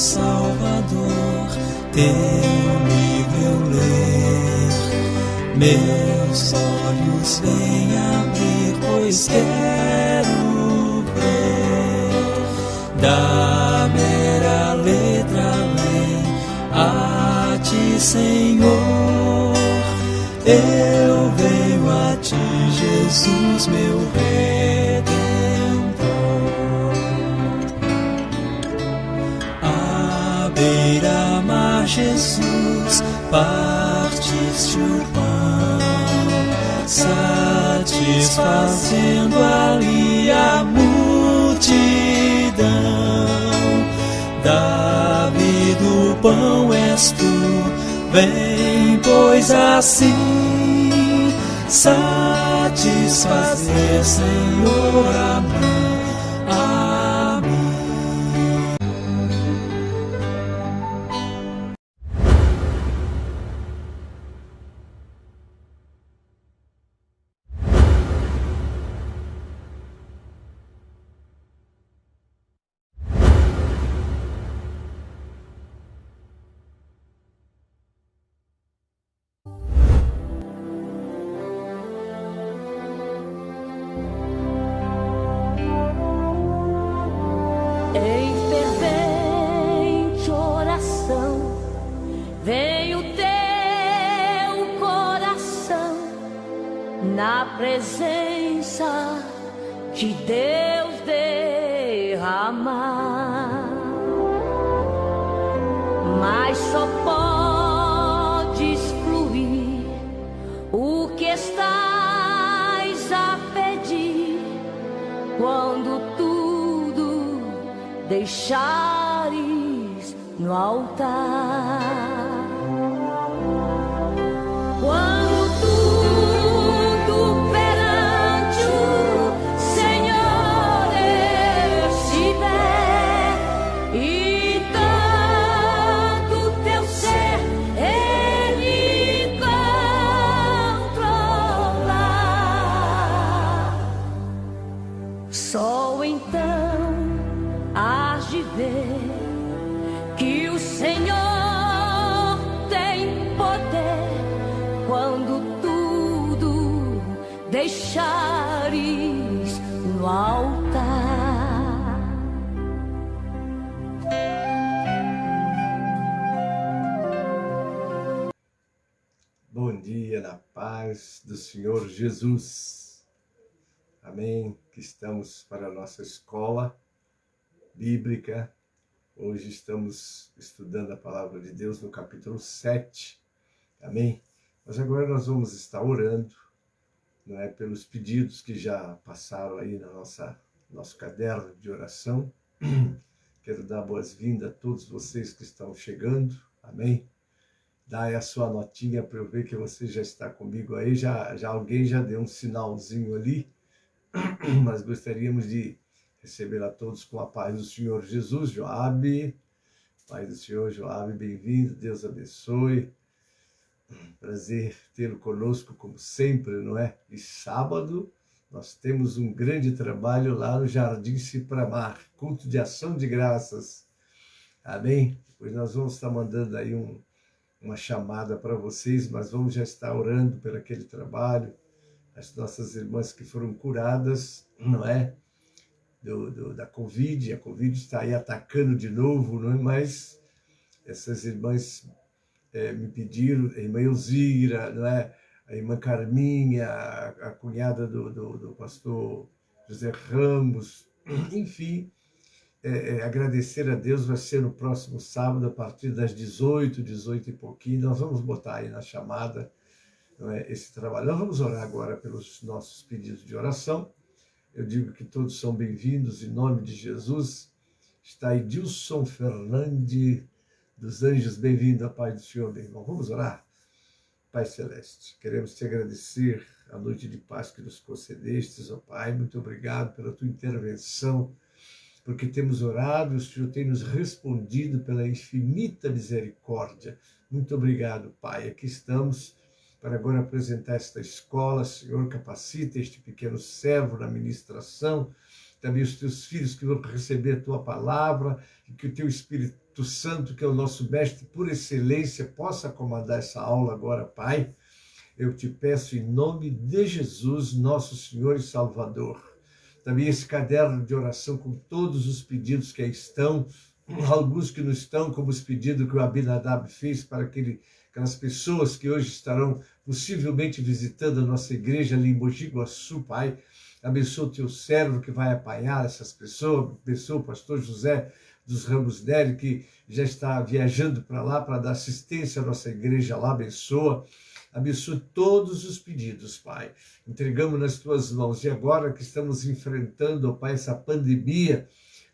Salvador, teu livro eu ler, meus olhos vêm abrir, pois quero ver da mera letra além a ti, Senhor. Eu venho a ti, Jesus, meu Redentor. À beira-mar, Jesus, partiste o pão, satisfazendo ali a multidão. Davi do pão és tu, vem, pois assim satisfazer, Senhor, a mim. Em fervente oração, vem o teu coração na presença de Deus derramar, mas só podes fluir o que estás a pedir quando deixares no altar. Quando tudo perante o Senhor estiver e tanto teu ser Ele controlar, só então hás de ver que o Senhor tem poder quando tudo deixares no altar. Bom dia na paz do Senhor Jesus. Amém. Que estamos para a nossa escola bíblica. Hoje estamos estudando a palavra de Deus no capítulo 7. Amém? Mas agora nós vamos estar orando, não é, pelos pedidos que já passaram aí na nosso caderno de oração. Quero dar boas-vindas a todos vocês que estão chegando. Amém? Dá aí a sua notinha para eu ver que você já está comigo aí. Já alguém já deu um sinalzinho ali, mas gostaríamos de receber a todos com a paz do Senhor Jesus. Joabe, paz do Senhor, Joabe, bem-vindo, Deus abençoe. Prazer tê-lo conosco, como sempre, não é? E sábado nós temos um grande trabalho lá no Jardim Cipramar, culto de ação de graças. Amém? Depois nós vamos estar mandando aí uma chamada para vocês, mas vamos já estar orando por aquele trabalho, as nossas irmãs que foram curadas, não é? Da Covid, a Covid está aí atacando de novo, não é? Mas essas irmãs me pediram, a irmã Elzira, não é? A irmã Carminha, a cunhada do pastor José Ramos, enfim, agradecer a Deus. Vai ser no próximo sábado, a partir das 18 e pouquinho, nós vamos botar aí na chamada, não é, esse trabalho. Nós vamos orar agora pelos nossos pedidos de oração. Eu digo que todos são bem-vindos, em nome de Jesus. Está Edilson Fernandes dos Anjos, bem-vindo à paz do Senhor, meu irmão. Vamos orar? Pai Celeste, queremos te agradecer a noite de paz que nos concedestes, ó Pai. Muito obrigado pela tua intervenção, porque temos orado, o Senhor tem nos respondido pela infinita misericórdia. Muito obrigado, Pai. Aqui estamos para agora apresentar esta escola. Senhor, capacita este pequeno servo na ministração, também os teus filhos que vão receber a tua palavra, e que o teu Espírito Santo, que é o nosso mestre por excelência, possa comandar essa aula agora, Pai. Eu te peço em nome de Jesus, nosso Senhor e Salvador. Também esse caderno de oração com todos os pedidos que aí estão, alguns que não estão, como os pedidos que o Abinadab fez para aquelas pessoas que hoje estarão possivelmente visitando a nossa igreja ali em Mogi Guaçu, Pai. Abençoa o teu servo que vai apanhar essas pessoas, abençoa o pastor José dos Ramos Nery, que já está viajando para lá para dar assistência à nossa igreja lá, abençoa todos os pedidos, Pai. Entregamos nas tuas mãos. E agora que estamos enfrentando, ó Pai, essa pandemia,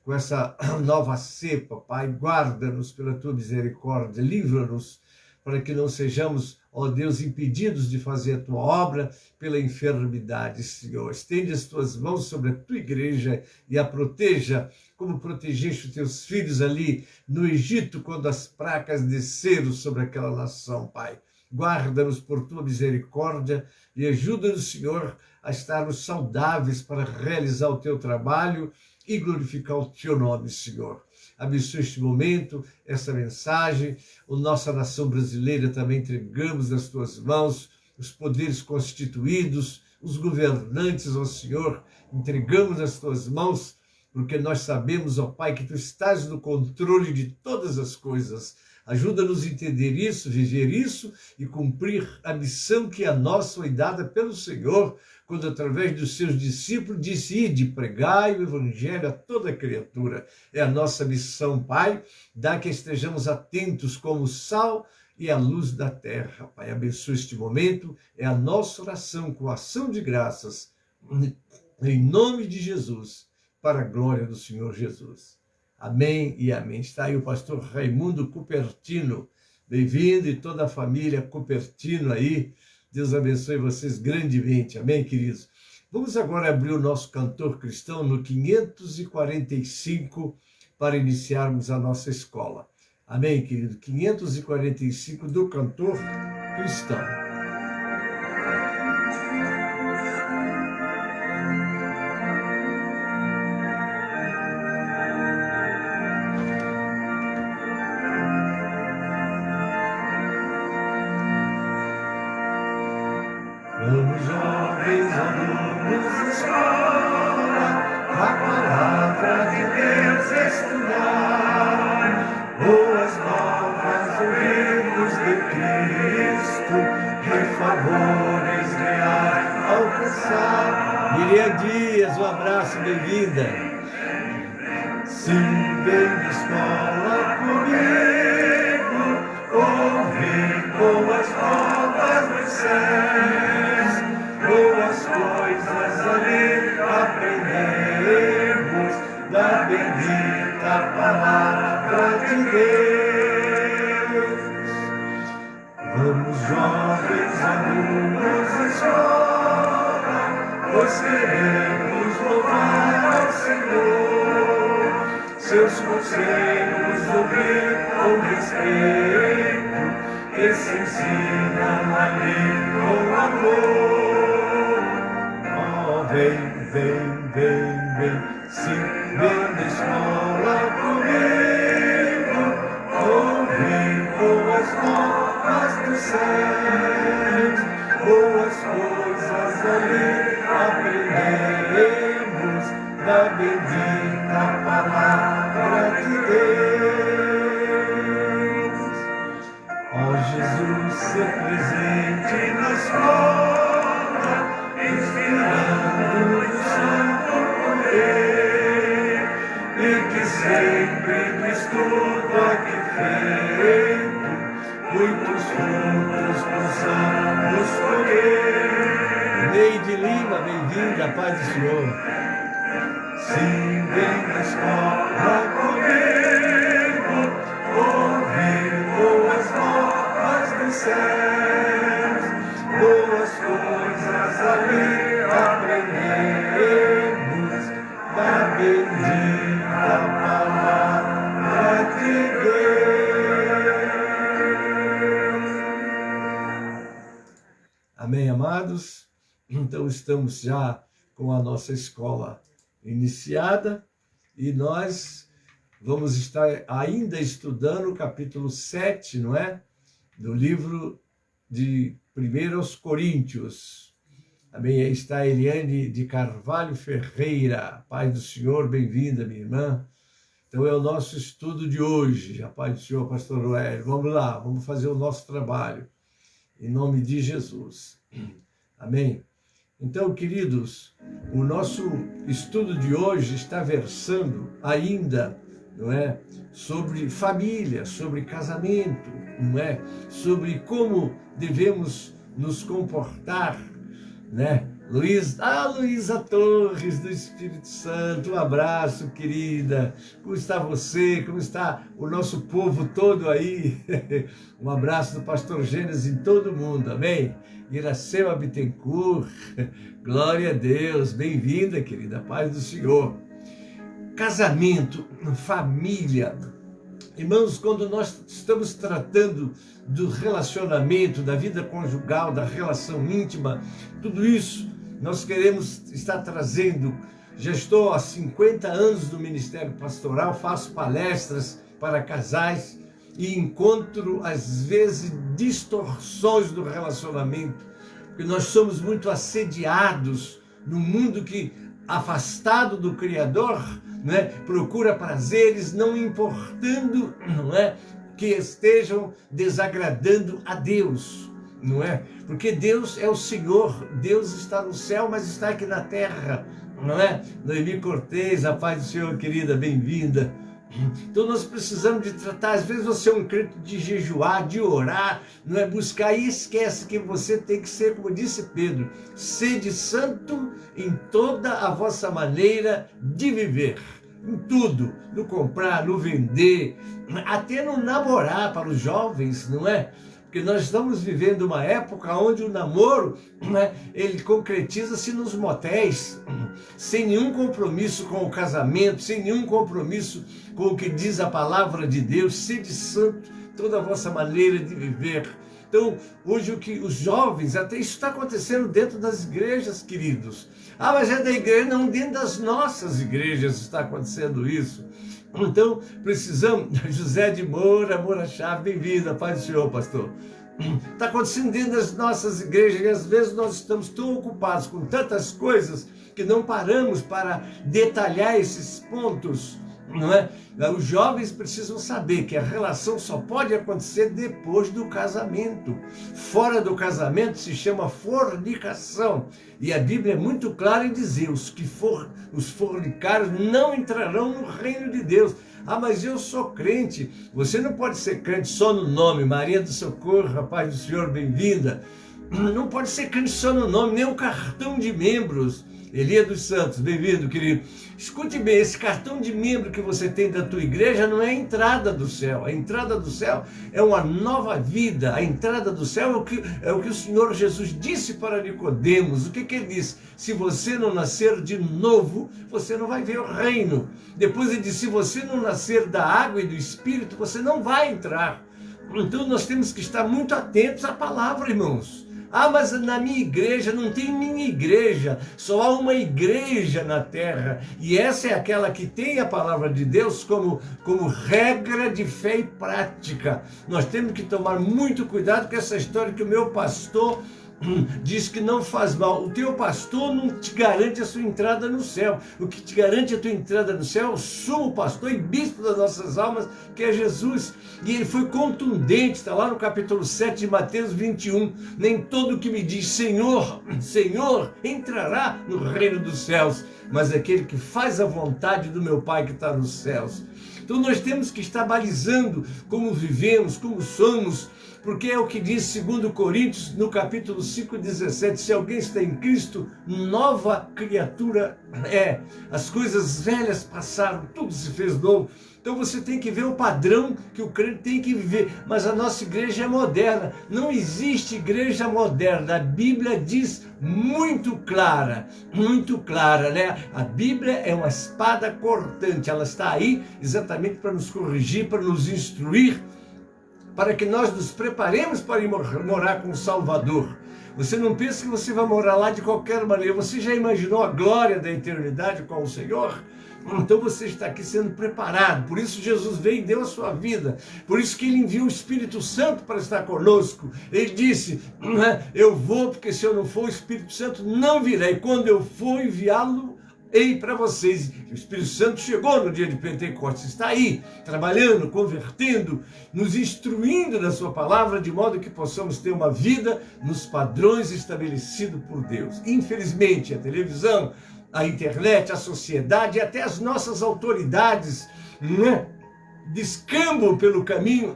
com essa nova cepa, Pai, guarda-nos pela tua misericórdia, livra-nos para que não sejamos, ó Deus, impedidos de fazer a tua obra pela enfermidade, Senhor. Estende as tuas mãos sobre a tua igreja e a proteja, como protegeste os teus filhos ali no Egito, quando as pragas desceram sobre aquela nação, Pai. Guarda-nos por tua misericórdia e ajuda-nos, Senhor, a estarmos saudáveis para realizar o teu trabalho e glorificar o teu nome, Senhor. Abençoe este momento, essa mensagem. A nossa nação brasileira também entregamos nas tuas mãos, os poderes constituídos, os governantes, ó Senhor, entregamos nas tuas mãos, porque nós sabemos, ó Pai, que tu estás no controle de todas as coisas. Ajuda-nos a entender isso, viver isso e cumprir a missão que a nossa foi dada pelo Senhor, quando através dos seus discípulos disse: ide, pregai o evangelho a toda criatura. É a nossa missão, Pai, dá que estejamos atentos como o sal e a luz da terra. Pai, abençoe este momento, é a nossa oração com ação de graças, em nome de Jesus, para a glória do Senhor Jesus. Amém e amém. Está aí o pastor Raimundo Cupertino. Bem-vindo e toda a família Cupertino aí. Deus abençoe vocês grandemente. Amém, queridos? Vamos agora abrir o nosso cantor cristão no 545 para iniciarmos a nossa escola. Amém, querido? 545 do cantor cristão. Vamos, jovens alunos da escola, a palavra de Deus estudar, boas novas ouvidos de Cristo, e favores reais alcançar. Miriam Dias, um abraço, bem-vinda. Sim, vem na escola comigo, ouvir boas novas dos céus, boas coisas ali aprendemos, da bendita palavra de Deus. Vamos, jovens alunos da escola, pois queremos louvar ao Senhor, seus conselhos ouvir com respeito, que se ensinam ali com amor. Oh, vem, vem, vem, vem, sim, vem na escola comigo, ouvir boas novas dos céus, boas coisas ali aprendemos, da bendita palavra de Deus. Ó Jesus, ser presente na escola, inspirando o santo poder, e que sempre no estudo aqui feito, muitos frutos possamos colher. Neide Lima, bem-vinda, a paz do Senhor. Sim, vem na escola comigo, ouvir boas novas dos céus, boas coisas ali aprendemos, da bendita palavra de Deus. Amém, amados? Então estamos já com a nossa escola iniciada e nós vamos estar ainda estudando o capítulo 7, não é? Do livro de 1 Coríntios. Amém? Aí está a Eliane de Carvalho Ferreira. Paz do Senhor, bem-vinda, minha irmã. Então é o nosso estudo de hoje. A paz do Senhor, pastor Noel. Vamos lá, vamos fazer o nosso trabalho. Em nome de Jesus. Amém? Então, queridos, o nosso estudo de hoje está versando ainda, não é, sobre família, sobre casamento, não é, sobre como devemos nos comportar, né? Luísa Torres, do Espírito Santo, um abraço, querida. Como está você? Como está o nosso povo todo aí? Um abraço do pastor Gênesis em todo mundo, amém? Iracema Bittencourt, glória a Deus, bem-vinda, querida, paz do Senhor. Casamento, família. Irmãos, quando nós estamos tratando do relacionamento, da vida conjugal, da relação íntima, tudo isso nós queremos estar trazendo. Já estou há 50 anos no Ministério Pastoral, faço palestras para casais e encontro, às vezes, distorções do relacionamento, porque nós somos muito assediados no mundo que, afastado do Criador, né, procura prazeres, não importando, não é, que estejam desagradando a Deus, não é? Porque Deus é o Senhor, Deus está no céu, mas está aqui na terra, não é? Noemi Cortez, a paz do Senhor, querida, bem-vinda. Então nós precisamos de tratar, às vezes você é um crente de jejuar, de orar, não é, buscar, e esquece que você tem que ser, como disse Pedro, sede santo em toda a vossa maneira de viver, em tudo, no comprar, no vender, até no namorar para os jovens, não é? Porque nós estamos vivendo uma época onde o namoro, né, ele concretiza-se nos motéis, sem nenhum compromisso com o casamento, sem nenhum compromisso com o que diz a palavra de Deus. Sede santo toda a vossa maneira de viver. Então, hoje o que os jovens, até isso está acontecendo dentro das igrejas, queridos. Ah, mas é da igreja? Não, dentro das nossas igrejas está acontecendo isso. Então, precisamos, José de Moura Chave, bem-vinda, paz do Senhor, pastor. Está acontecendo dentro das nossas igrejas, e às vezes nós estamos tão ocupados com tantas coisas que não paramos para detalhar esses pontos, não é? Os jovens precisam saber que a relação só pode acontecer depois do casamento. Fora do casamento se chama fornicação. E a Bíblia é muito clara em dizer, os fornicários não entrarão no reino de Deus. Ah, mas eu sou crente. Você não pode ser crente só no nome. Maria do Socorro, a paz do Senhor, bem-vinda. Não pode ser crente só no nome, nem o cartão de membros. Elia dos Santos, bem-vindo, querido. Escute bem, esse cartão de membro que você tem da tua igreja não é a entrada do céu. A entrada do céu é uma nova vida. A entrada do céu é o que o Senhor Jesus disse para Nicodemos. O que ele disse? Se você não nascer de novo, você não vai ver o reino. Depois ele disse, se você não nascer da água e do Espírito, você não vai entrar. Então nós temos que estar muito atentos à palavra, irmãos. Ah, mas na minha igreja, não tem minha igreja, só há uma igreja na terra, e essa é aquela que tem a palavra de Deus como regra de fé e prática. Nós temos que tomar muito cuidado com essa história que o meu pastor diz que não faz mal. O teu pastor não te garante a sua entrada no céu. O que te garante a tua entrada no céu é o sumo pastor e bispo das nossas almas, que é Jesus. E ele foi contundente, está lá no capítulo 7 de Mateus 21. Nem todo que me diz Senhor, Senhor, entrará no reino dos céus, mas aquele que faz a vontade do meu Pai que está nos céus. Então nós temos que estar balizando como vivemos, como somos, porque é o que diz 2 Coríntios, no capítulo 5:17, se alguém está em Cristo, nova criatura é. As coisas velhas passaram, tudo se fez novo. Então você tem que ver o padrão que o crente tem que viver. Mas a nossa igreja é moderna. Não existe igreja moderna. A Bíblia diz muito clara, né? A Bíblia é uma espada cortante. Ela está aí exatamente para nos corrigir, para nos instruir, para que nós nos preparemos para ir morar com o Salvador. Você não pensa que você vai morar lá de qualquer maneira. Você já imaginou a glória da eternidade com o Senhor? Então você está aqui sendo preparado. Por isso Jesus veio e deu a sua vida. Por isso que ele enviou o Espírito Santo para estar conosco. Ele disse, eu vou, porque se eu não for, o Espírito Santo não virá. E quando eu for enviá-lo, ei para vocês. O Espírito Santo chegou no dia de Pentecostes, está aí, trabalhando, convertendo, nos instruindo na sua palavra, de modo que possamos ter uma vida nos padrões estabelecidos por Deus. Infelizmente, a televisão, a internet, a sociedade e até as nossas autoridades, descambam pelo caminho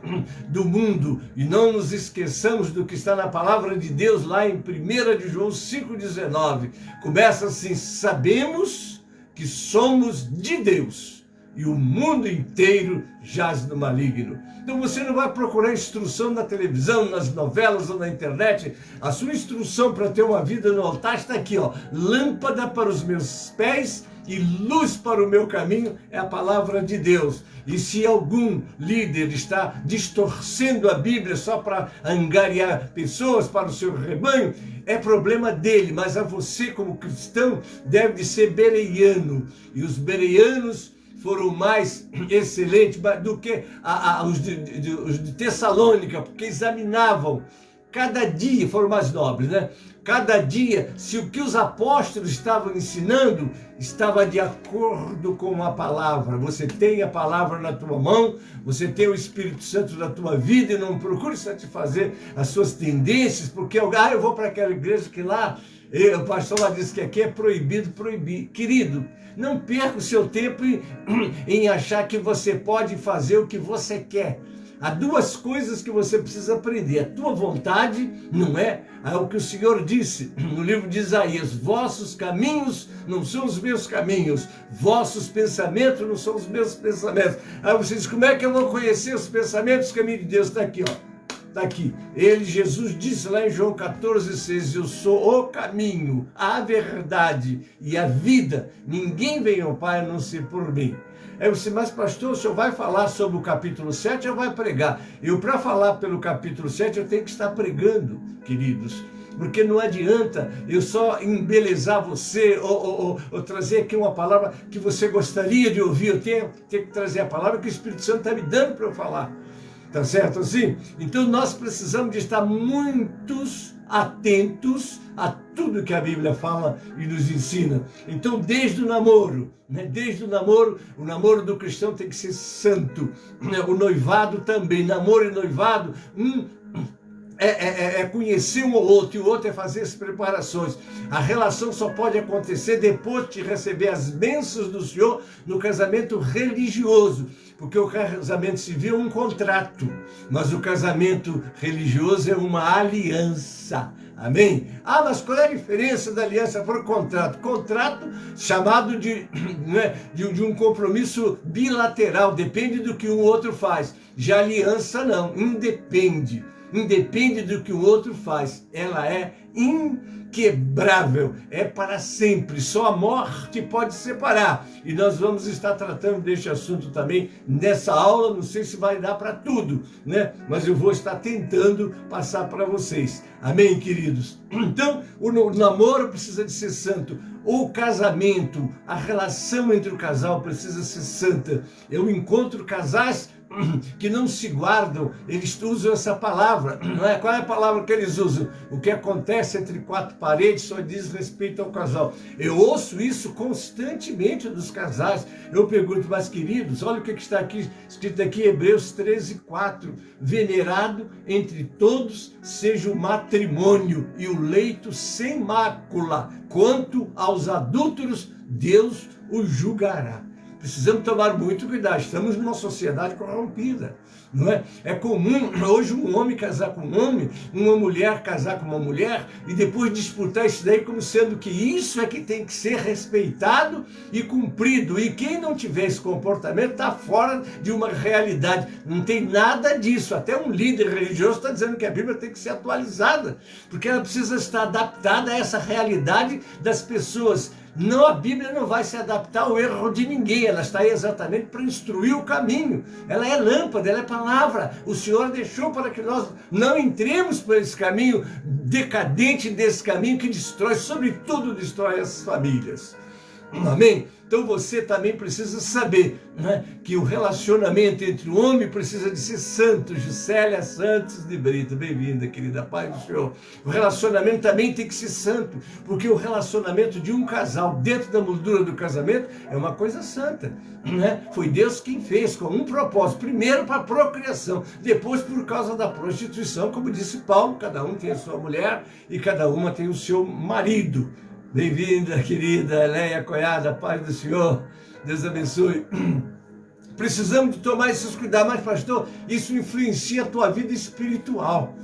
do mundo, e não nos esqueçamos do que está na palavra de Deus lá em 1 de João 5,19. Começa assim: sabemos que somos de Deus e o mundo inteiro jaz no maligno. Então você não vai procurar instrução na televisão, nas novelas ou na internet. A sua instrução para ter uma vida no altar está aqui, ó. Lâmpada para os meus pés e luz para o meu caminho é a palavra de Deus. E se algum líder está distorcendo a Bíblia só para angariar pessoas para o seu rebanho, é problema dele, mas a você como cristão deve de ser bereano. E os bereanos foram mais excelentes do que os de Tessalônica, porque examinavam cada dia, foram mais nobres, né? Cada dia, se o que os apóstolos estavam ensinando estava de acordo com a palavra. Você tem a palavra na tua mão, você tem o Espírito Santo na tua vida, e não procure satisfazer as suas tendências, porque eu vou para aquela igreja que lá, o pastor lá disse que aqui é proibido proibir. Querido, não perca o seu tempo em achar que você pode fazer o que você quer. Há duas coisas que você precisa aprender. A tua vontade não é o que o Senhor disse no livro de Isaías: vossos caminhos não são os meus caminhos, vossos pensamentos não são os meus pensamentos. Aí você diz, como é que eu vou conhecer os pensamentos? O caminho de Deus está aqui, ó. Está aqui. Jesus disse lá em João 14,6, eu sou o caminho, a verdade e a vida. Ninguém vem ao Pai a não ser por mim. Aí você, mas pastor, o senhor vai falar sobre o capítulo 7 ou vai pregar? Para falar pelo capítulo 7, eu tenho que estar pregando, queridos. Porque não adianta eu só embelezar você ou trazer aqui uma palavra que você gostaria de ouvir. Eu tenho que trazer a palavra que o Espírito Santo está me dando para eu falar. Tá certo assim? Então nós precisamos de estar muitos atentos a tudo que a Bíblia fala e nos ensina. Então desde o namoro, o namoro do cristão tem que ser santo. O noivado também, namoro e noivado, é conhecer um ou outro, e o outro é fazer as preparações. A relação só pode acontecer depois de receber as bênçãos do Senhor no casamento religioso, porque o casamento civil é um contrato, mas o casamento religioso é uma aliança. Amém? Mas qual é a diferença da aliança para o contrato? Contrato chamado de um compromisso bilateral, depende do que um outro faz. Já aliança não, independe do que o outro faz, ela é inquebrável, é para sempre, só a morte pode separar. E nós vamos estar tratando deste assunto também nessa aula, não sei se vai dar para tudo, né? Mas eu vou estar tentando passar para vocês, amém, queridos? Então, o namoro precisa de ser santo, o casamento, a relação entre o casal precisa ser santa. Eu encontro casais que não se guardam, eles usam essa palavra, não é? Qual é a palavra que eles usam? O que acontece entre quatro paredes só diz respeito ao casal. Eu ouço isso constantemente dos casais. Eu pergunto, mas queridos, olha o que está aqui, escrito aqui, Hebreus 13:4, venerado entre todos seja o matrimônio e o leito sem mácula, quanto aos adúlteros Deus os julgará. Precisamos tomar muito cuidado, estamos numa sociedade corrompida, não é? É comum hoje um homem casar com um homem, uma mulher casar com uma mulher e depois disputar isso daí como sendo que isso é que tem que ser respeitado e cumprido. E quem não tiver esse comportamento está fora de uma realidade. Não tem nada disso. Até um líder religioso está dizendo que a Bíblia tem que ser atualizada, porque ela precisa estar adaptada a essa realidade das pessoas. Não, a Bíblia não vai se adaptar ao erro de ninguém, ela está aí exatamente para instruir o caminho. Ela é lâmpada, ela é palavra. O Senhor deixou para que nós não entremos por esse caminho decadente, desse caminho que destrói, sobretudo destrói as famílias. Amém? Então você também precisa saber, né, que o relacionamento entre o homem precisa de ser santo. Gisélia Santos de Brito, bem-vinda, querida, paz do Senhor. O relacionamento também tem que ser santo, porque o relacionamento de um casal dentro da moldura do casamento é uma coisa santa, né? Foi Deus quem fez com um propósito, primeiro para a procriação, depois por causa da prostituição, como disse Paulo, cada um tem a sua mulher e cada uma tem o seu marido. Bem-vinda, querida Leia Coiada, paz do Senhor, Deus abençoe. Precisamos de tomar esses cuidados, mas pastor, isso influencia a tua vida espiritual.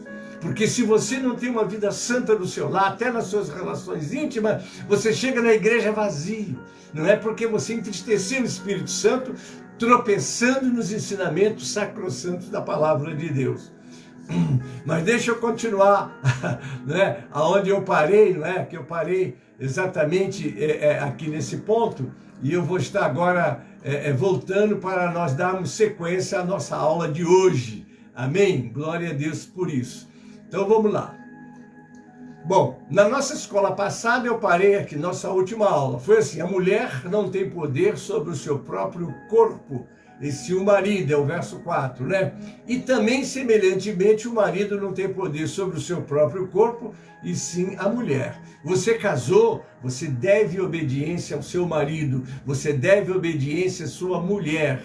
Porque se você não tem uma vida santa no seu lar, até nas suas relações íntimas, você chega na igreja vazio. Não é porque você entristeceu o Espírito Santo, tropeçando nos ensinamentos sacrossantos da palavra de Deus. Mas deixa eu continuar, né, aonde eu parei, não é? Que eu parei exatamente aqui nesse ponto, e eu vou estar agora voltando para nós darmos sequência à nossa aula de hoje. Amém? Glória a Deus por isso. Então vamos lá. Bom, na nossa escola passada eu parei aqui, nossa última aula. Foi assim: a mulher não tem poder sobre o seu próprio corpo, e se o marido, é o verso 4, né? E também, semelhantemente, o marido não tem poder sobre o seu próprio corpo, e sim a mulher. Você casou, você deve obediência ao seu marido, você deve obediência à sua mulher.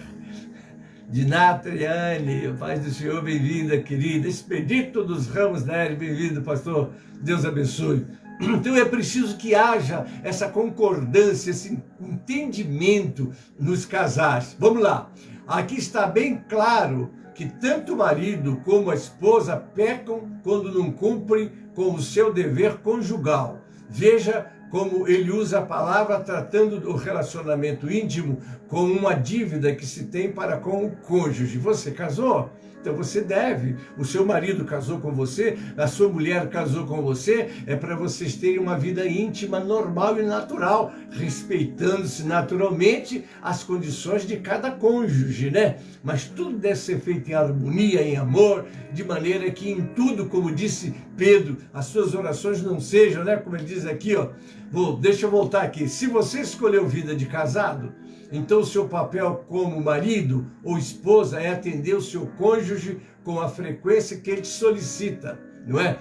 Dinatriane, paz do Senhor, bem-vinda, querida. Expedito dos Ramos da Eri, bem-vindo, pastor. Deus abençoe. Então é preciso que haja essa concordância, esse entendimento nos casais. Vamos lá. Aqui está bem claro que tanto o marido como a esposa pecam quando não cumprem com o seu dever conjugal. Veja como ele usa a palavra tratando do relacionamento íntimo como uma dívida que se tem para com o cônjuge. Você casou? Então você deve, o seu marido casou com você, a sua mulher casou com você, é para vocês terem uma vida íntima, normal e natural, respeitando-se naturalmente as condições de cada cônjuge, né? Mas tudo deve ser feito em harmonia, em amor, de maneira que em tudo, como disse Pedro, as suas orações não sejam, né? Como ele diz aqui, ó, deixa eu voltar aqui, se você escolheu vida de casado, então o seu papel como marido ou esposa é atender o seu cônjuge com a frequência que ele te solicita, não é?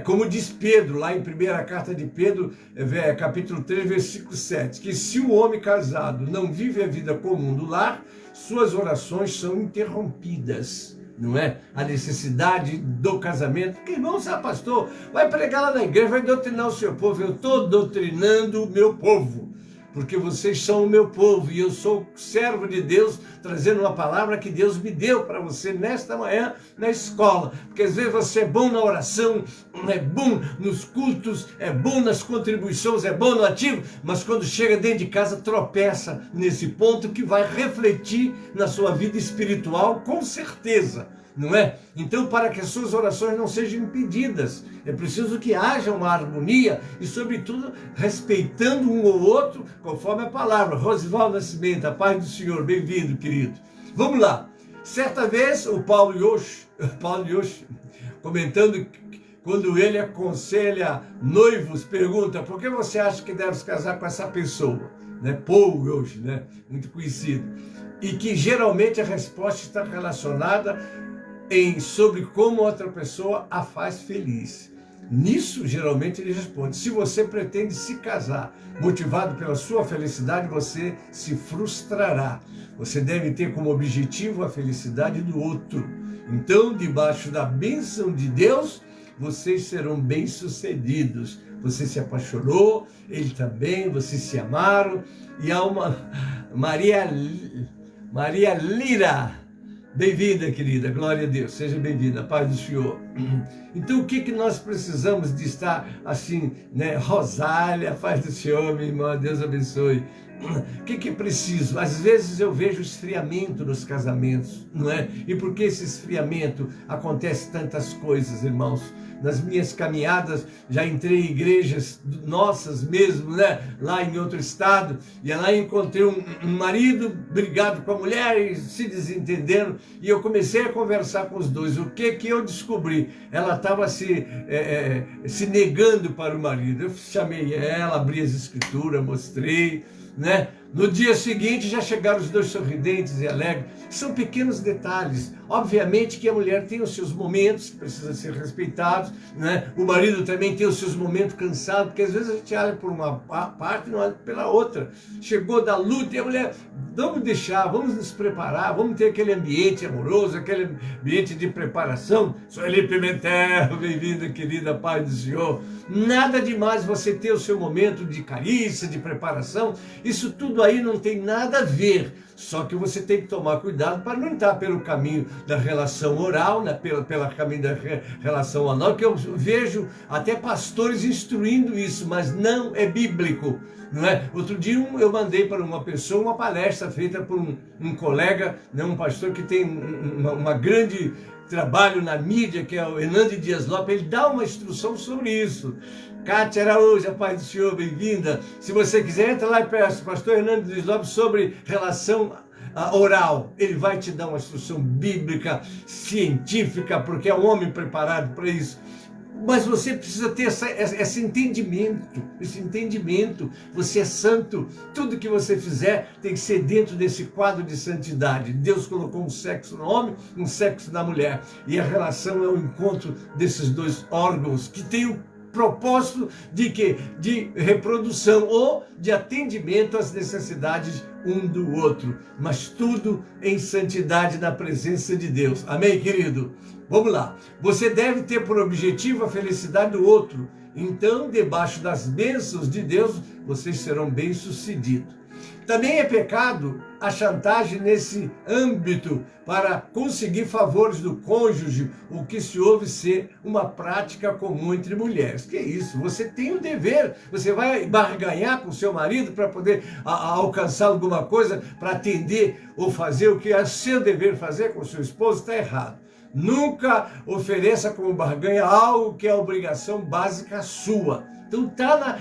Como diz Pedro, lá em primeira carta de Pedro, capítulo 3, versículo 7, que se o homem casado não vive a vida comum do lar, suas orações são interrompidas. Não é? A necessidade do casamento. Porque, irmão, sabe, pastor, vai pregar lá na igreja, vai doutrinar o seu povo. Eu estou doutrinando o meu povo, porque vocês são o meu povo, e eu sou servo de Deus, trazendo uma palavra que Deus me deu para você nesta manhã na escola. Porque às vezes você é bom na oração, é bom nos cultos, é bom nas contribuições, é bom no ativo, mas quando chega dentro de casa tropeça nesse ponto que vai refletir na sua vida espiritual com certeza. Não é? Então, para que as suas orações não sejam impedidas, é preciso que haja uma harmonia e, sobretudo, respeitando um ou outro, conforme a palavra. Rosivaldo Nascimento, a paz do Senhor, bem-vindo, querido. Vamos lá. Certa vez, o Paulo Yoshi, comentando, quando ele aconselha noivos, pergunta: por que você acha que deve se casar com essa pessoa? Né? Paulo Yoshi, né? Muito conhecido. E que geralmente a resposta está relacionada sobre como outra pessoa a faz feliz. Nisso, geralmente, ele responde: se você pretende se casar motivado pela sua felicidade, você se frustrará. Você deve ter como objetivo a felicidade do outro. Então, debaixo da bênção de Deus, vocês serão bem-sucedidos. Você se apaixonou, ele também, vocês se amaram. E há uma Maria Lira. Bem-vinda, querida, glória a Deus, seja bem-vinda, paz do Senhor. Então o que nós precisamos de estar assim, né? Rosália, paz do Senhor, minha irmã, Deus abençoe. O que é preciso? Às vezes eu vejo esfriamento nos casamentos, não é? E por que esse esfriamento? Acontece tantas coisas, irmãos. Nas minhas caminhadas, já entrei em igrejas nossas mesmo, né? Lá em outro estado, e lá encontrei um marido brigado com a mulher e se desentendendo, e eu comecei a conversar com os dois. O que eu descobri? Ela estava se negando para o marido. Eu chamei ela, abri as escrituras, mostrei, né? No dia seguinte já chegaram os dois sorridentes e alegres. São pequenos detalhes. Obviamente que a mulher tem os seus momentos que precisam ser respeitados, né? O marido também tem os seus momentos cansados, porque às vezes a gente olha por uma parte e não olha pela outra. Chegou da luta e a mulher, vamos deixar, vamos nos preparar, vamos ter aquele ambiente amoroso, aquele ambiente de preparação. Sueli Pimentel, bem-vinda, querida, paz do Senhor. Nada demais você ter o seu momento de carícia, de preparação. Isso tudo aí não tem nada a ver, só que você tem que tomar cuidado para não entrar pelo caminho da relação oral, né? pelo caminho da relação anal, que eu vejo até pastores instruindo isso, mas não é bíblico, não é? Outro dia eu mandei para uma pessoa uma palestra feita por um colega, né? Um pastor que tem uma grande trabalho na mídia, que é o Hernando Dias Lopes. Ele dá uma instrução sobre isso. Cátia Araújo, a paz do Senhor, bem-vinda. Se você quiser, entra lá e peça, pastor Hernando Dias Lopes, sobre relação oral. Ele vai te dar uma instrução bíblica, científica, porque é um homem preparado para isso. Mas você precisa ter esse entendimento. Você é santo. Tudo que você fizer tem que ser dentro desse quadro de santidade. Deus colocou um sexo no homem, um sexo na mulher. E a relação é o encontro desses dois órgãos que tem o propósito de quê? De reprodução ou de atendimento às necessidades um do outro, mas tudo em santidade na presença de Deus. Amém, querido? Vamos lá. Você deve ter por objetivo a felicidade do outro. Então, debaixo das bênçãos de Deus, vocês serão bem-sucedidos. Também é pecado a chantagem nesse âmbito para conseguir favores do cônjuge, o que se ouve ser uma prática comum entre mulheres. Que é isso? Você tem um dever, você vai barganhar com o seu marido para poder alcançar alguma coisa, para atender ou fazer o que é seu dever fazer com o seu esposo, está errado. Nunca ofereça como barganha algo que é obrigação básica sua. Então está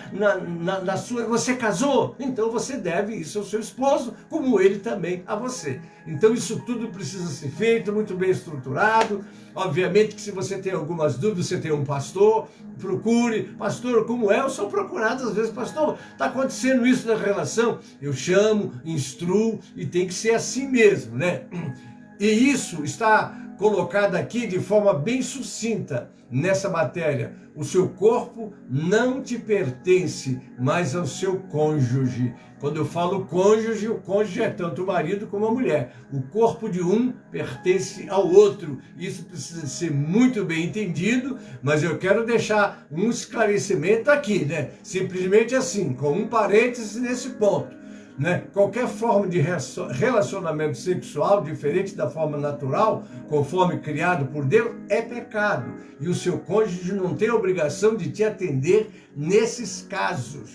na sua... Você casou? Então você deve isso ao seu esposo, como ele também a você. Então isso tudo precisa ser feito, muito bem estruturado. Obviamente que se você tem algumas dúvidas, você tem um pastor, procure. Pastor, como é? Eu sou procurado às vezes. Pastor, está acontecendo isso na relação? Eu chamo, instruo e tem que ser assim mesmo, né? E isso está colocado aqui de forma bem sucinta nessa matéria. O seu corpo não te pertence, mas ao seu cônjuge. Quando eu falo cônjuge, o cônjuge é tanto o marido como a mulher. O corpo de um pertence ao outro. Isso precisa ser muito bem entendido, mas eu quero deixar um esclarecimento aqui, né? Simplesmente assim, com um parêntese nesse ponto. Né? Qualquer forma de relacionamento sexual diferente da forma natural, conforme criado por Deus, é pecado. E o seu cônjuge não tem obrigação de te atender nesses casos.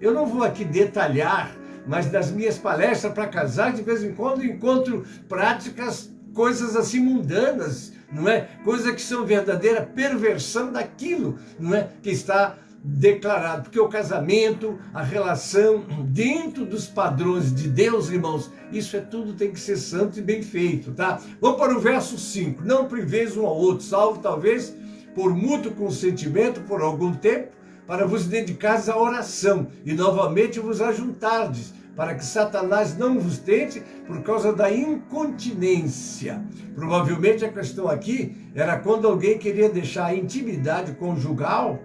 Eu não vou aqui detalhar, mas nas minhas palestras para casais, de vez em quando encontro práticas, coisas assim mundanas, não é? Coisas que são verdadeira perversão daquilo, não é? Que está declarado, porque o casamento, a relação dentro dos padrões de Deus, irmãos, isso é tudo tem que ser santo e bem feito, tá? Vamos para o verso 5. Não priveis um ao outro, salvo talvez por mútuo consentimento por algum tempo, para vos dedicares à oração e novamente vos ajuntardes, para que Satanás não vos tente por causa da incontinência. Provavelmente a questão aqui era quando alguém queria deixar a intimidade conjugal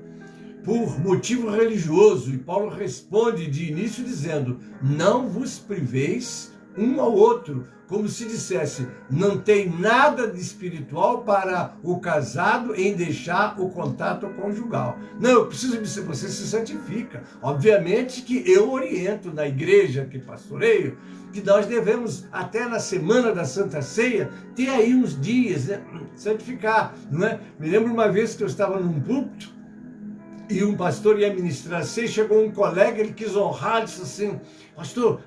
por motivo religioso, e Paulo responde de início dizendo: não vos priveis um ao outro, como se dissesse, não tem nada de espiritual para o casado em deixar o contato conjugal. Não, eu preciso dizer, você se santifica. Obviamente que eu oriento na igreja que pastoreio, que nós devemos, até na semana da Santa Ceia, ter aí uns dias, né, santificar, não é? Me lembro uma vez que eu estava num púlpito, e um pastor ia ministrar a ceia, chegou um colega, ele quis honrar, disse assim, pastor,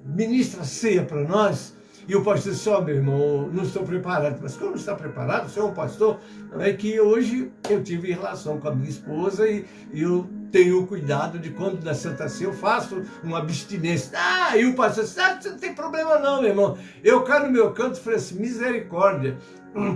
ministra a ceia para nós. E o pastor disse, meu irmão, não estou preparado. Mas como não está preparado? O senhor é um pastor? Não, é que hoje eu tive relação com a minha esposa e eu tenho cuidado de quando da Santa Ceia eu faço uma abstinência. E o pastor disse, você não tem problema não, meu irmão. Eu cá no meu canto falei assim, misericórdia.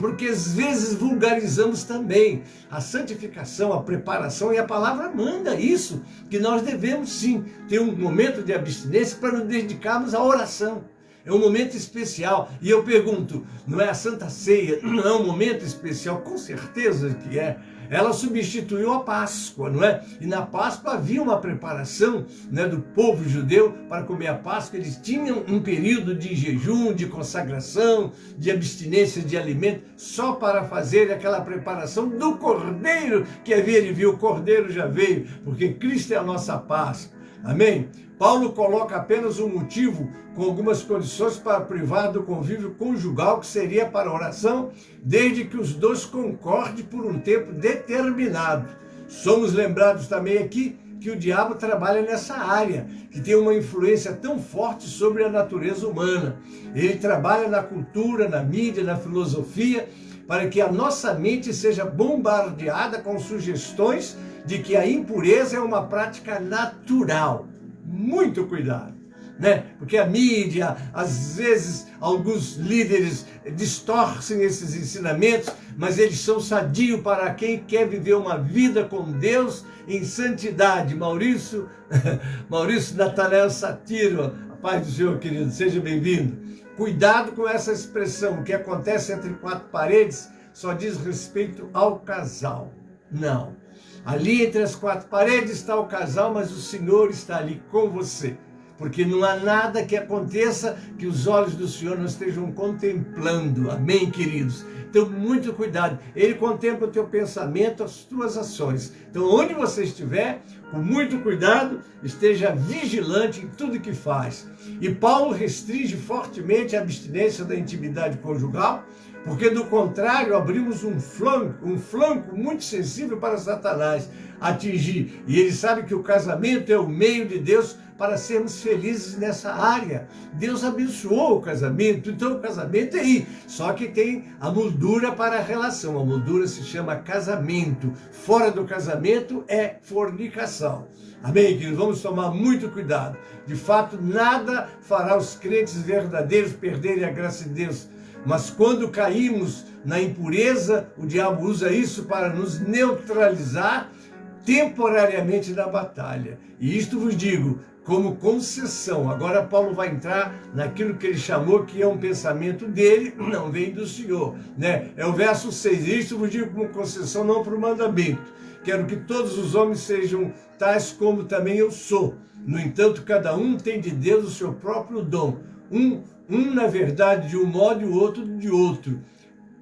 Porque às vezes vulgarizamos também a santificação, a preparação, e a palavra manda isso, que nós devemos sim ter um momento de abstinência para nos dedicarmos à oração. É um momento especial. E eu pergunto, não é a Santa Ceia, não é um momento especial? Com certeza que é. Ela substituiu a Páscoa, não é? E na Páscoa havia uma preparação, né, do povo judeu para comer a Páscoa. Eles tinham um período de jejum, de consagração, de abstinência de alimento, só para fazer aquela preparação do Cordeiro que havia de vir. O Cordeiro já veio, porque Cristo é a nossa Páscoa. Amém? Paulo coloca apenas um motivo com algumas condições para privar do convívio conjugal, que seria para a oração, desde que os dois concordem por um tempo determinado. Somos lembrados também aqui que o diabo trabalha nessa área, que tem uma influência tão forte sobre a natureza humana. Ele trabalha na cultura, na mídia, na filosofia, para que a nossa mente seja bombardeada com sugestões de que a impureza é uma prática natural. Muito cuidado, né? Porque a mídia, às vezes, alguns líderes distorcem esses ensinamentos, mas eles são sadios para quem quer viver uma vida com Deus em santidade. Maurício Natanael Satiro, a paz do Senhor, querido, seja bem-vindo. Cuidado com essa expressão, o que acontece entre quatro paredes só diz respeito ao casal. Não. Ali entre as quatro paredes está o casal, mas o Senhor está ali com você. Porque não há nada que aconteça que os olhos do Senhor não estejam contemplando. Amém, queridos? Então, muito cuidado. Ele contempla o teu pensamento, as tuas ações. Então, onde você estiver, com muito cuidado, esteja vigilante em tudo que faz. E Paulo restringe fortemente a abstinência da intimidade conjugal, porque do contrário abrimos um flanco muito sensível para Satanás atingir. E ele sabe que o casamento é o meio de Deus para sermos felizes nessa área. Deus abençoou o casamento, então o casamento é aí. Só que tem a moldura para a relação. A moldura se chama casamento. Fora do casamento é fornicação. Amém, queridos? Vamos tomar muito cuidado. De fato, nada fará os crentes verdadeiros perderem a graça de Deus. Mas quando caímos na impureza, o diabo usa isso para nos neutralizar temporariamente na batalha. E isto vos digo como concessão. Agora Paulo vai entrar naquilo que ele chamou que é um pensamento dele, não vem do Senhor, né? É o verso 6. Isto vos digo como concessão, não por mandamento. Quero que todos os homens sejam tais como também eu sou. No entanto, cada um tem de Deus o seu próprio dom. Um na verdade de um modo e o outro de outro.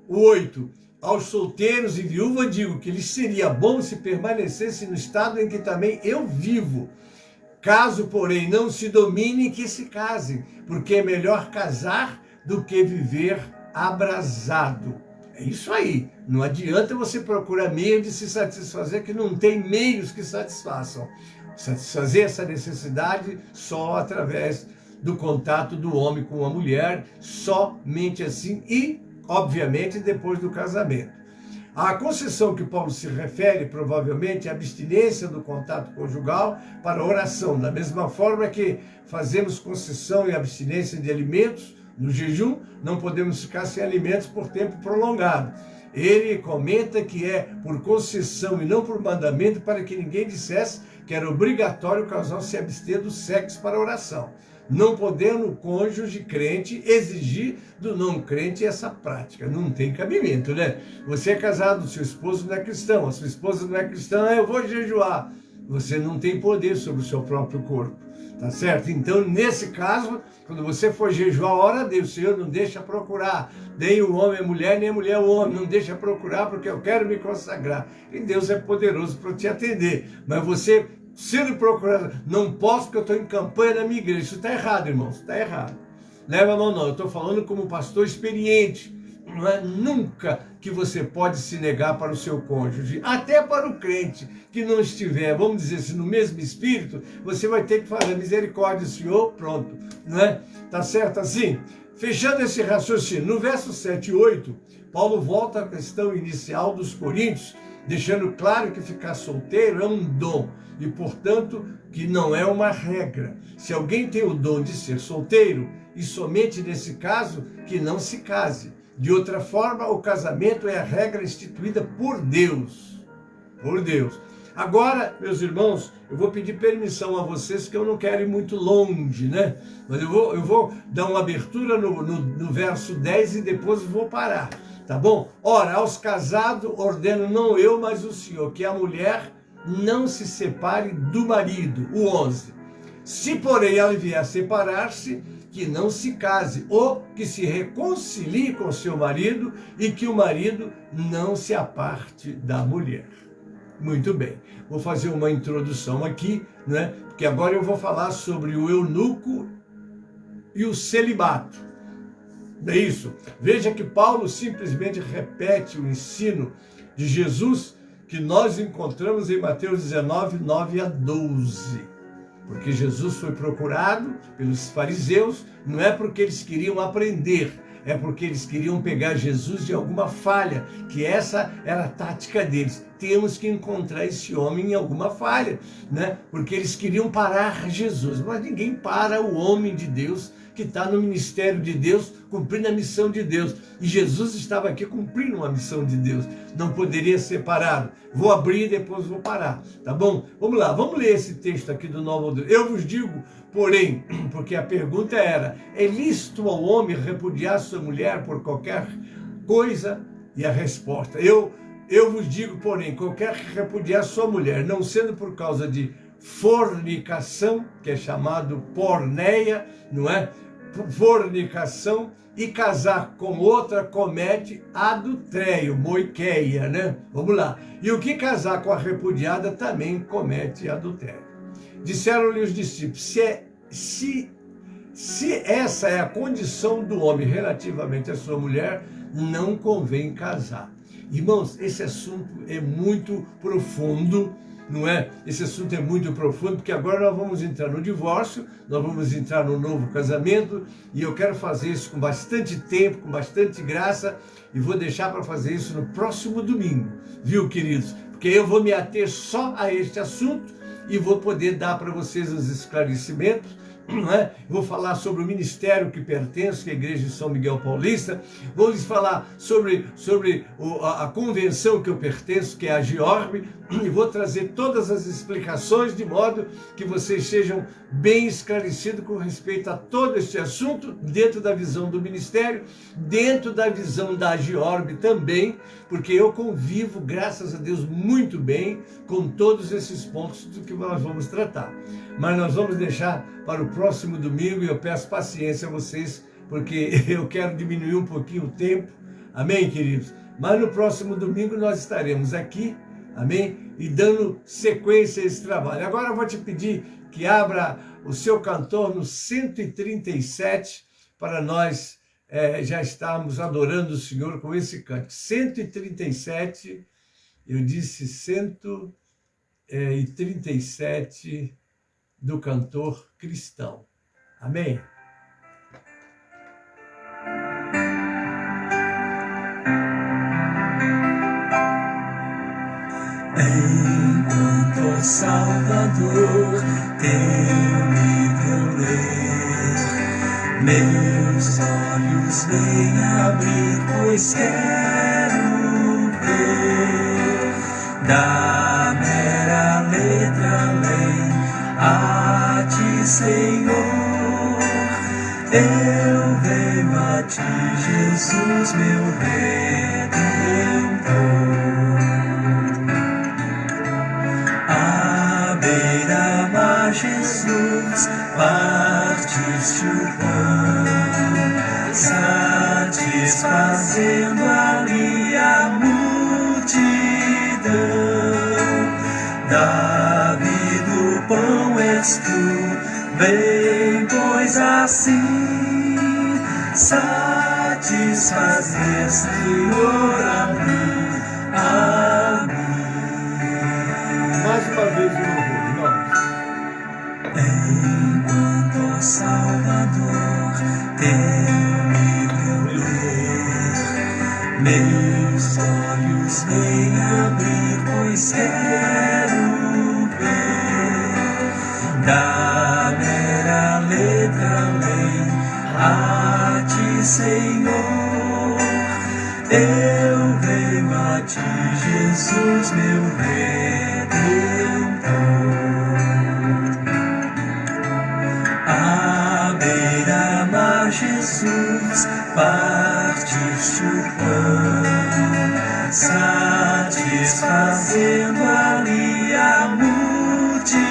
8. Aos solteiros e viúvas digo que lhes seria bom se permanecessem no estado em que também eu vivo. Caso, porém, não se dominem, que se casem, porque é melhor casar do que viver abrasado. É isso aí. Não adianta você procurar meio de se satisfazer, que não tem meios que satisfaçam. Satisfazer essa necessidade só através do contato do homem com a mulher, somente assim e, obviamente, depois do casamento. A concessão que Paulo se refere, provavelmente, é a abstinência do contato conjugal para a oração, da mesma forma que fazemos concessão e abstinência de alimentos no jejum, não podemos ficar sem alimentos por tempo prolongado. Ele comenta que é por concessão e não por mandamento, para que ninguém dissesse que era obrigatório o casal se abster do sexo para a oração. Não podendo o cônjuge crente exigir do não crente essa prática. Não tem cabimento, né? Você é casado, seu esposo não é cristão, a sua esposa não é cristã, eu vou jejuar. Você não tem poder sobre o seu próprio corpo. Tá certo? Então, nesse caso, quando você for jejuar, ora a Deus, Senhor, não deixa procurar. Nem o homem é mulher, nem a mulher é o homem. Não deixa procurar, porque eu quero me consagrar. E Deus é poderoso para te atender. Mas você, sendo procurado, não posso porque eu estou em campanha na minha igreja. Isso está errado, irmãos. Está errado. Leva a mão, não. Eu estou falando como pastor experiente. Não é nunca que você pode se negar para o seu cônjuge, até para o crente que não estiver, vamos dizer assim, no mesmo espírito, você vai ter que fazer misericórdia, Senhor, pronto, não é? Tá certo assim? Fechando esse raciocínio, no verso 7 e 8, Paulo volta à questão inicial dos coríntios, deixando claro que ficar solteiro é um dom e, portanto, que não é uma regra. Se alguém tem o dom de ser solteiro, e somente nesse caso, que não se case. De outra forma, o casamento é a regra instituída por Deus. Por Deus. Agora, meus irmãos, eu vou pedir permissão a vocês, que eu não quero ir muito longe, né? Mas eu vou dar uma abertura no verso 10 e depois vou parar, tá bom? Ora, aos casados ordeno não eu, mas o Senhor, que a mulher não se separe do marido. O 11. Se, porém, ela vier a separar-se, que não se case, ou que se reconcilie com seu marido e que o marido não se aparte da mulher. Muito bem, vou fazer uma introdução aqui, né? Porque agora eu vou falar sobre o eunuco e o celibato. É isso. Veja que Paulo simplesmente repete o ensino de Jesus que nós encontramos em Mateus 19, 9 a 12. Porque Jesus foi procurado pelos fariseus, não é porque eles queriam aprender, é porque eles queriam pegar Jesus de alguma falha, que essa era a tática deles. Temos que encontrar esse homem em alguma falha, né? Porque eles queriam parar Jesus, mas ninguém para o homem de Deus que está no ministério de Deus, cumprindo a missão de Deus. E Jesus estava aqui cumprindo uma missão de Deus. Não poderia ser parado. Vou abrir e depois vou parar, tá bom? Vamos lá, vamos ler esse texto aqui do Novo Deus. Eu vos digo, porém, porque a pergunta era, é lícito ao homem repudiar sua mulher por qualquer coisa? E a resposta, eu vos digo, porém, qualquer que repudiar sua mulher, não sendo por causa de fornicação, que é chamado porneia, não é? Fornicação, e casar com outra comete adultério, moiqueia, né? Vamos lá. E o que casar com a repudiada também comete adultério. Disseram-lhe os discípulos, se essa é a condição do homem relativamente à sua mulher, não convém casar. Irmãos, esse assunto é muito profundo, não é? Esse assunto é muito profundo, porque agora nós vamos entrar no divórcio, nós vamos entrar no novo casamento, e eu quero fazer isso com bastante tempo, com bastante graça, e vou deixar para fazer isso no próximo domingo, viu, queridos? Porque eu vou me ater só a este assunto e vou poder dar para vocês os esclarecimentos, não é? Vou falar sobre o ministério que pertence à Igreja de São Miguel Paulista, vou lhes falar sobre a convenção que eu pertenço, que é a GIORB, e vou trazer todas as explicações de modo que vocês sejam bem esclarecidos com respeito a todo este assunto, dentro da visão do ministério, dentro da visão da GIORB também, porque eu convivo, graças a Deus, muito bem com todos esses pontos do que nós vamos tratar. Mas nós vamos deixar para o próximo domingo, e eu peço paciência a vocês, porque eu quero diminuir um pouquinho o tempo, amém, queridos? Mas no próximo domingo nós estaremos aqui, amém? E dando sequência a esse trabalho. Agora eu vou te pedir que abra o seu cantor no 137, para nós já estarmos adorando o Senhor com esse canto. 137, eu disse 137 do cantor cristão. Amém? Enquanto Salvador teu livro ler, meus olhos vêm abrir, pois quero ver da mera letra além a ti, Senhor. Eu venho a ti, Jesus, meu Redentor. À beira-mar, Jesus, partiste o pão, satisfazendo ali a multidão. Davi do pão és tu, vem pois assim satisfazer, Senhor, a mim. Mais uma vez o louvor, irmãos. Enquanto, ó Salvador, teu livro eu ler, meus olhos vem abrir, pois quero ver da mera letra lei a ti, Senhor. Eu venho a ti, Jesus, meu Jesus, partiste o pão, satisfazendo ali a multidão.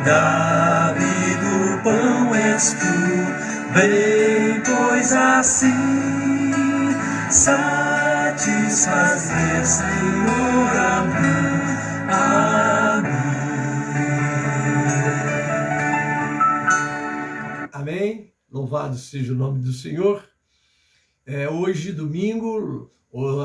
Davi do pão és tu, vem pois assim satisfazer, Senhor, a mim. Amém? Louvado seja o nome do Senhor. Hoje, domingo,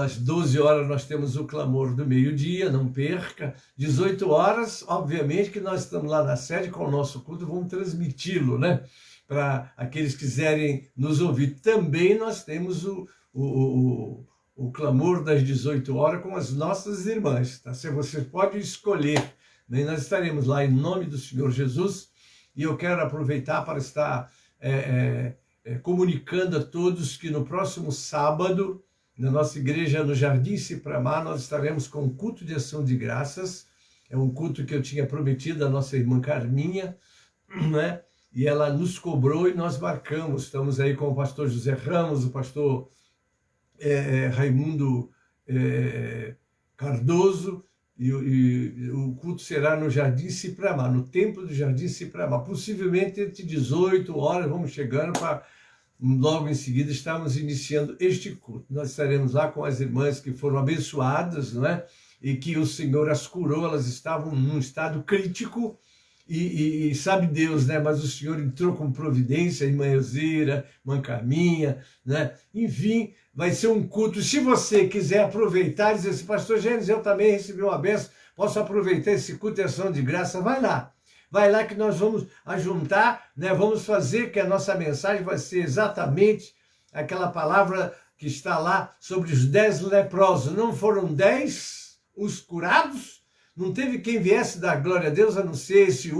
às 12 horas, nós temos o clamor do meio-dia, não perca. 18 horas, obviamente que nós estamos lá na sede com o nosso culto, vamos transmiti-lo, né? Para aqueles que quiserem nos ouvir. Também nós temos o clamor das 18 horas com as nossas irmãs, tá? Se você pode escolher, né? Nós estaremos lá em nome do Senhor Jesus. E eu quero aproveitar para estar comunicando a todos que no próximo sábado, na nossa igreja no Jardim Cipramar, nós estaremos com um culto de ação de graças. É um culto que eu tinha prometido à nossa irmã Carminha, né? E ela nos cobrou e nós marcamos. Estamos aí com o pastor José Ramos, o pastor Raimundo Cardoso, e o culto será no Jardim Cipramar, no templo do Jardim Cipramar, possivelmente entre 18 horas, vamos chegando para logo em seguida estarmos iniciando este culto. Nós estaremos lá com as irmãs que foram abençoadas, não é? E que o Senhor as curou, elas estavam num estado crítico, e sabe Deus, né? Mas o Senhor entrou com providência, irmã Elzira, irmã Carminha, né? Enfim, vai ser um culto. Se você quiser aproveitar e dizer assim, pastor Gênesis, eu também recebi uma bênção, posso aproveitar esse culto de ação de graça, vai lá. Vai lá que nós vamos ajuntar, né? Vamos fazer que a nossa mensagem vai ser exatamente aquela palavra que está lá sobre os 10 leprosos. Não foram 10 os curados? Não teve quem viesse dar glória a Deus a não ser esse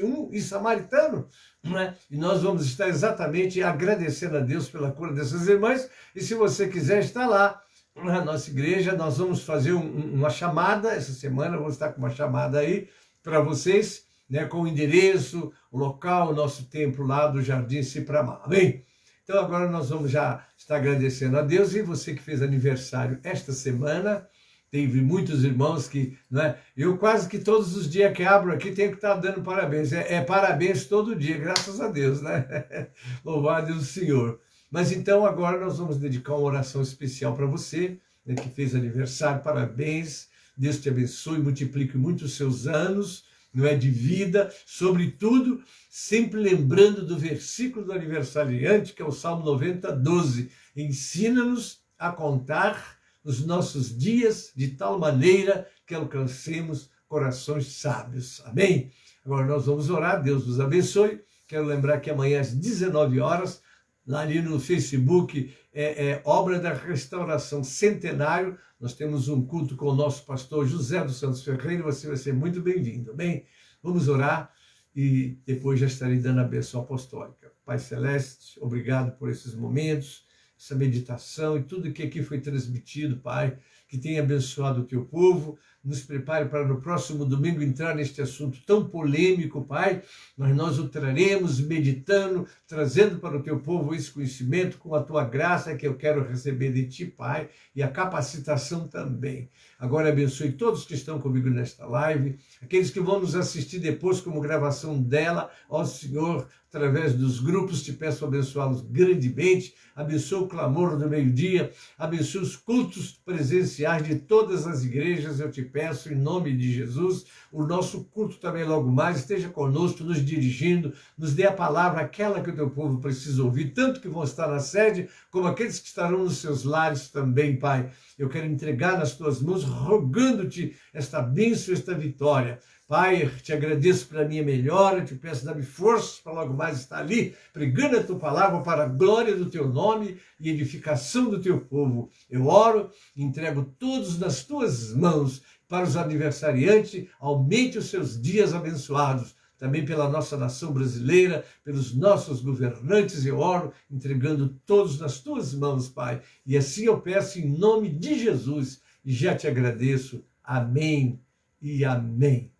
um e samaritano, né? E nós vamos estar exatamente agradecendo a Deus pela cura dessas irmãs. E se você quiser estar lá na nossa igreja, nós vamos fazer uma chamada essa semana. Vou estar com uma chamada aí para vocês, né? Com o endereço, o local, o nosso templo lá do Jardim Cipramar. Amém? Então agora nós vamos já estar agradecendo a Deus. E você que fez aniversário esta semana, teve muitos irmãos que, né, eu quase que todos os dias que abro aqui tenho que estar dando parabéns. Parabéns todo dia, graças a Deus, né? Louvado o Senhor. Mas então agora nós vamos dedicar uma oração especial para você, né, que fez aniversário. Parabéns, Deus te abençoe, multiplique muito os seus anos, não é, de vida, sobretudo, sempre lembrando do versículo do aniversariante, que é o Salmo 90, 12. Ensina-nos a contar os nossos dias de tal maneira que alcancemos corações sábios. Amém? Agora nós vamos orar, Deus nos abençoe. Quero lembrar que amanhã às 19 horas, lá ali no Facebook, Obra da Restauração Centenário, nós temos um culto com o nosso pastor José dos Santos Ferreira. Você vai ser muito bem-vindo. Amém? Vamos orar e depois já estarei dando a bênção apostólica. Pai Celeste, obrigado por esses momentos, essa meditação e tudo que aqui foi transmitido, Pai, que tenha abençoado o teu povo. nos prepare para no próximo domingo entrar neste assunto tão polêmico, Pai, mas nós o traremos meditando, trazendo para o teu povo esse conhecimento com a tua graça que eu quero receber de ti, Pai, e a capacitação também. Agora abençoe todos que estão comigo nesta live, aqueles que vão nos assistir depois como gravação dela, ó Senhor, através dos grupos, te peço abençoá-los grandemente, abençoe o clamor do meio-dia, abençoe os cultos presenciais de todas as igrejas, eu te peço em nome de Jesus, o nosso culto também logo mais, esteja conosco, nos dirigindo, nos dê a palavra, aquela que o teu povo precisa ouvir, tanto que vão estar na sede, como aqueles que estarão nos seus lares também, Pai. Eu quero entregar nas tuas mãos, rogando-te esta bênção, esta vitória. Pai, te agradeço pela minha melhora, te peço, dá-me forças para logo mais estar ali, pregando a tua palavra para a glória do teu nome e edificação do teu povo. Eu oro, entrego todos nas tuas mãos. Para os aniversariantes, aumente os seus dias abençoados. Também pela nossa nação brasileira, pelos nossos governantes, eu oro, entregando todos nas tuas mãos, Pai. E assim eu peço em nome de Jesus, e já te agradeço. Amém e amém.